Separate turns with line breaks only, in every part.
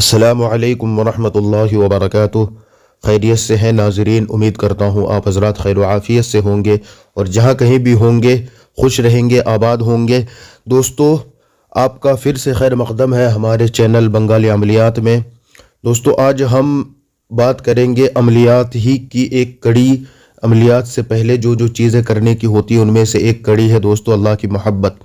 अस्सलामुअलैकुम वरहमतुल्लाहि वबरकातुह। खैरियत से हैं नाज़रीन, उम्मीद करता हूँ आप हज़रात खैर व आफ़ियत से होंगे और जहाँ कहीं भी होंगे खुश रहेंगे, आबाद होंगे। दोस्तों, आपका फिर से खैर मक़दम है हमारे चैनल बंगाली अमलियात में। दोस्तों, आज हम बात करेंगे अमलियात ही की एक कड़ी। अमलियात से पहले जो जो चीज़ें करने की होती हैं उनमें से एक कड़ी है दोस्तों अल्लाह की मोहब्बत।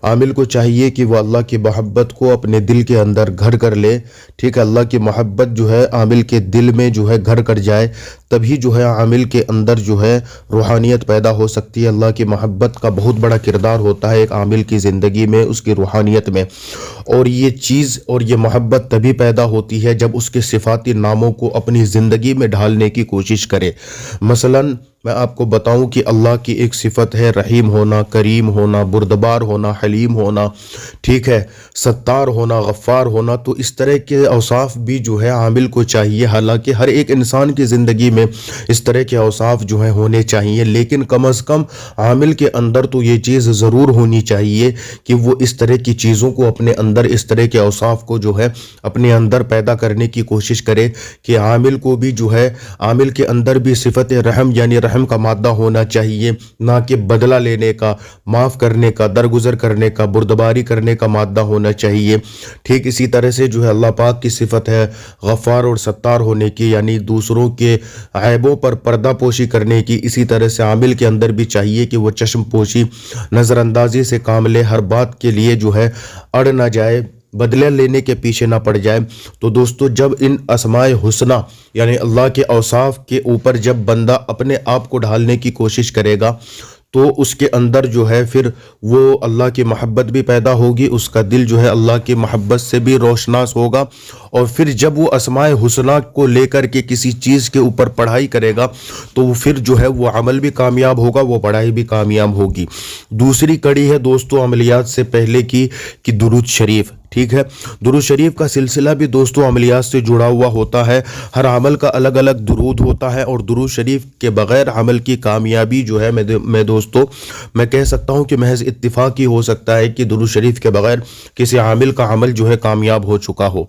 आमिल को चाहिए कि वह अल्लाह की मोहब्बत को अपने दिल के अंदर घर कर ले। ठीक है, अल्लाह की मोहब्बत जो है आमिल के दिल में जो है घर कर जाए, तभी जो है आमिल के अंदर जो है रूहानियत पैदा हो सकती है। अल्लाह की मोहब्बत का बहुत बड़ा किरदार होता है एक आमिल की ज़िंदगी में, उसकी रूहानियत में। और ये चीज़ और ये मोहब्बत तभी पैदा होती है जब उसके सिफाती नामों को अपनी ज़िंदगी में ढालने की कोशिश करे। मसलन मैं आपको बताऊं कि अल्लाह की एक सिफत है रहीम होना, करीम होना, बुर्दबार होना, हलीम होना, ठीक है, सत्तार होना, गफ़ार होना। तो इस तरह के औसाफ भी जो है आमिल को चाहिए। हालांकि हर एक इंसान की ज़िंदगी में इस तरह के औसाफ जो है होने चाहिए, लेकिन कम अज़ कम आमिल के अंदर तो ये चीज़ ज़रूर होनी चाहिए कि वो इस तरह की चीज़ों को अपने अंदर, इस तरह के औसाफ को जो है अपने अंदर पैदा करने की कोशिश करे कि आमिल को भी जो है, आमिल के अंदर भी सिफत रहम यानी रहम का मादा होना चाहिए, ना कि बदला लेने का, माफ़ करने का, दरगुजर करने का, बुर्दबारी करने का मादा होना चाहिए। ठीक इसी तरह से जो है अल्लाह पाक की सिफत है गफ़ार और सत्तार होने की, यानी दूसरों के ऐबों पर पर्दा पोशी करने की। इसी तरह से आमिल के अंदर भी चाहिए कि वह चश्म पोशी, नज़रअंदाजी से काम ले, हर बात के लिए जो है अड़ ना जाए, बदले लेने के पीछे ना पड़ जाए। तो दोस्तों, जब इन अस्माए हुस्ना यानी अल्लाह के औसाफ के ऊपर जब बंदा अपने आप को ढालने की कोशिश करेगा तो उसके अंदर जो है फिर वो अल्लाह की मोहब्बत भी पैदा होगी, उसका दिल जो है अल्लाह की मोहब्बत से भी रोशनास होगा। और फिर जब वो अस्माए हुस्ना को लेकर के किसी चीज़ के ऊपर पढ़ाई करेगा तो फिर जो है वो अमल भी कामयाब होगा, वो पढ़ाई भी कामयाब होगी। दूसरी कड़ी है दोस्तों अमलियात से पहले की कि दुरूद शरीफ। ठीक है, दुरूद शरीफ का सिलसिला भी दोस्तों अमलियात से जुड़ा हुआ होता है। हर अमल का अलग अलग दुरूद होता है और दुरूद शरीफ के बग़ैर अमल की कामयाबी जो है मैं दोस्तों मैं कह सकता हूँ कि महज इत्तिफाक ही हो सकता है कि दुरूद शरीफ के बग़ैर किसी आमिल का अमल जो है कामयाब हो चुका हो।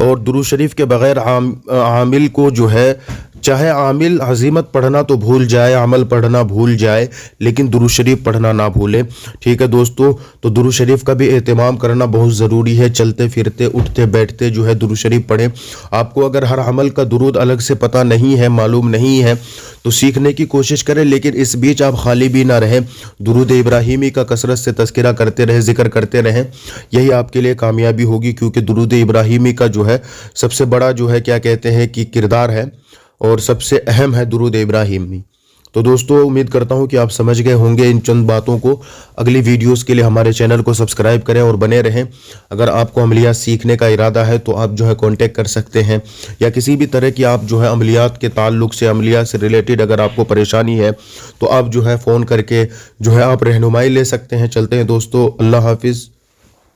और दुरूद शरीफ के बग़ैर आमिल को जो है, चाहे आमिल हज़ीमत पढ़ना तो भूल जाए, अमल पढ़ना भूल जाए, लेकिन दुरूद शरीफ पढ़ना ना भूले। ठीक है दोस्तों, तो दुरूद शरीफ का भी एहतमाम करना बहुत ज़रूरी है। चलते फिरते उठते बैठते जो है दुरूद शरीफ पढ़ें। आपको अगर हर अमल का दुरूद अलग से पता नहीं है, मालूम नहीं है, तो सीखने की कोशिश करें, लेकिन इस बीच आप खाली भी ना रहें। दुरूद इब्राहिमी का कसरत से तज़किरा करते रहें, ज़िक्र करते रहें, यही आपके लिए कामयाबी होगी। क्योंकि दुरूद इब्राहिमी का जो है सबसे बड़ा जो है क्या कहते हैं कि किरदार है और सबसे अहम है दुरूद इब्राहिमी। तो दोस्तों, उम्मीद करता हूं कि आप समझ गए होंगे इन चंद बातों को। अगली वीडियोस के लिए हमारे चैनल को सब्सक्राइब करें और बने रहें। अगर आपको अमलियात सीखने का इरादा है तो आप जो है कांटेक्ट कर सकते हैं, या किसी भी तरह की आप जो है अमलियात के ताल्लुक से, अमलियात से रिलेटेड अगर आपको परेशानी है तो आप जो है फ़ोन करके जो है आप रहनुमाई ले सकते हैं। चलते हैं दोस्तों, अल्लाह हाफिज़।